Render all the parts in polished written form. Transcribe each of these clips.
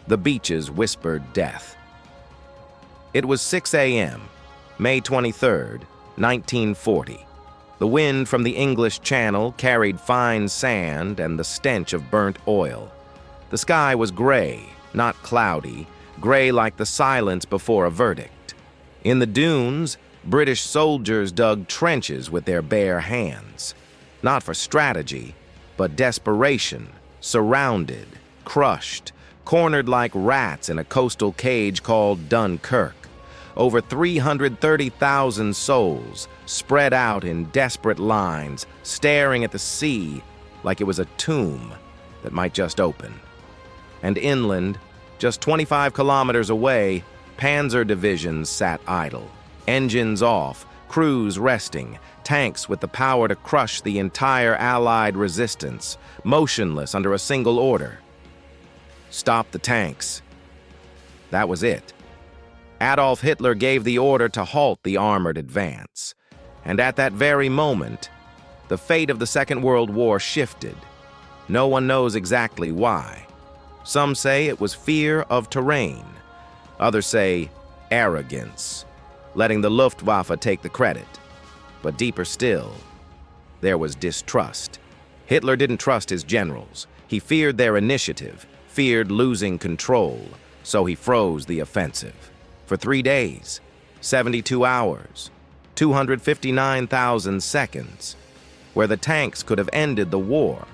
The beaches whispered death. It was 6 a.m., May 23rd, 1940. The wind from the English Channel carried fine sand and the stench of burnt oil. The sky was gray, not cloudy, gray like the silence before a verdict. In the dunes, British soldiers dug trenches with their bare hands. Not for strategy, but desperation, surrounded, crushed, cornered like rats in a coastal cage called Dunkirk. Over 330,000 souls spread out in desperate lines, staring at the sea like it was a tomb that might just open. And inland, just 25 kilometers away, Panzer divisions sat idle, engines off, crews resting, tanks with the power to crush the entire Allied resistance, motionless under a single order. Stop the tanks. That was it. Adolf Hitler gave the order to halt the armored advance. And at that very moment, the fate of the Second World War shifted. No one knows exactly why. Some say it was fear of terrain. Others say arrogance, letting the Luftwaffe take the credit. But deeper still, there was distrust. Hitler didn't trust his generals. He feared their initiative, feared losing control, so he froze the offensive. For 3 days, 72 hours, 259,000 seconds, where the tanks could have ended the war,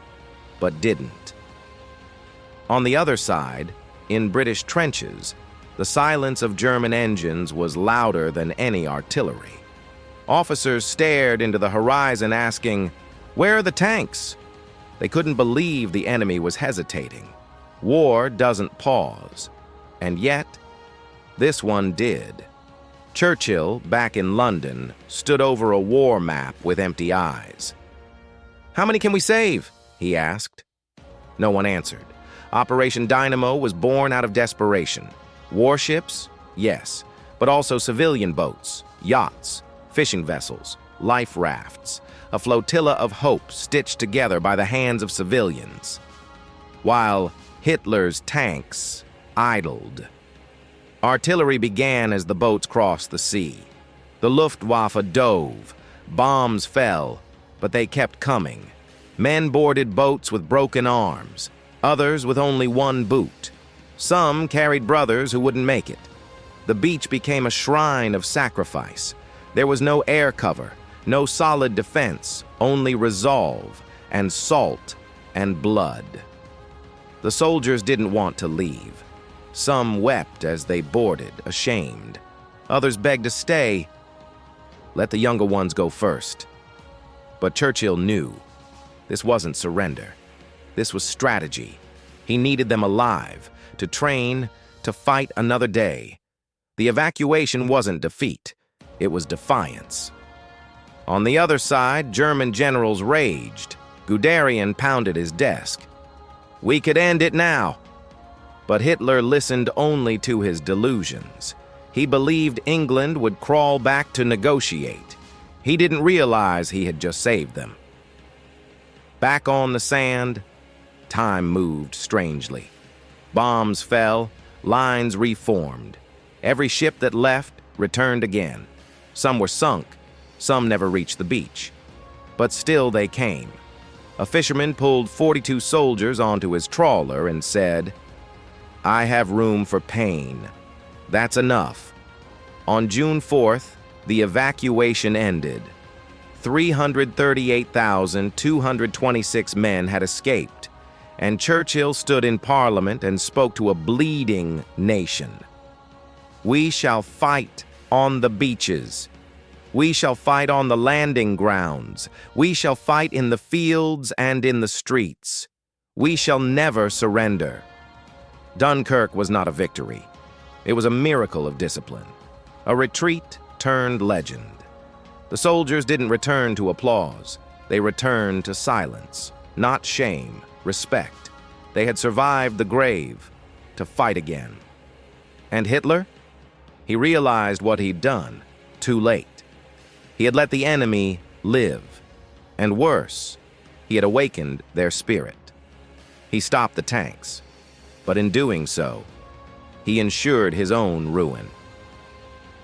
but didn't. On the other side, in British trenches, the silence of German engines was louder than any artillery. Officers stared into the horizon asking, "Where are the tanks?" They couldn't believe the enemy was hesitating. War doesn't pause, and yet, this one did. Churchill, back in London, stood over a war map with empty eyes. "How many can we save?" he asked. No one answered. Operation Dynamo was born out of desperation. Warships? Yes, but also civilian boats, yachts, fishing vessels, life rafts, a flotilla of hope stitched together by the hands of civilians. While Hitler's tanks idled. Artillery began as the boats crossed the sea. The Luftwaffe dove. Bombs fell, but they kept coming. Men boarded boats with broken arms, others with only one boot. Some carried brothers who wouldn't make it. The beach became a shrine of sacrifice. There was no air cover, no solid defense, only resolve and salt and blood. The soldiers didn't want to leave. Some wept as they boarded, ashamed. Others begged to stay. Let the younger ones go first. But Churchill knew this wasn't surrender. This was strategy. He needed them alive, to train, to fight another day. The evacuation wasn't defeat. It was defiance. On the other side, German generals raged. Guderian pounded his desk. We could end it now. But Hitler listened only to his delusions. He believed England would crawl back to negotiate. He didn't realize he had just saved them. Back on the sand, time moved strangely. Bombs fell, lines reformed. Every ship that left returned again. Some were sunk, some never reached the beach. But still they came. A fisherman pulled 42 soldiers onto his trawler and said, "I have room for pain. That's enough." On June 4th, the evacuation ended. 338,226 men had escaped, and Churchill stood in Parliament and spoke to a bleeding nation. We shall fight on the beaches. We shall fight on the landing grounds. We shall fight in the fields and in the streets. We shall never surrender. Dunkirk was not a victory. It was a miracle of discipline. A retreat turned legend. The soldiers didn't return to applause. They returned to silence, not shame, respect. They had survived the grave to fight again. And Hitler? He realized what he'd done, too late. He had let the enemy live. And worse, he had awakened their spirit. He stopped the tanks. But in doing so, he ensured his own ruin.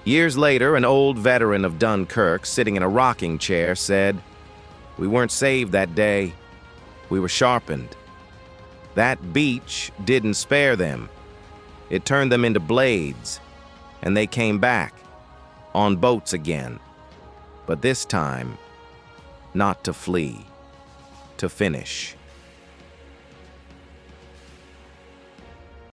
Years later, an old veteran of Dunkirk, sitting in a rocking chair, said, "We weren't saved that day. We were sharpened. That beach didn't spare them. It turned them into blades, and they came back, on boats again. But this time, not to flee, to finish."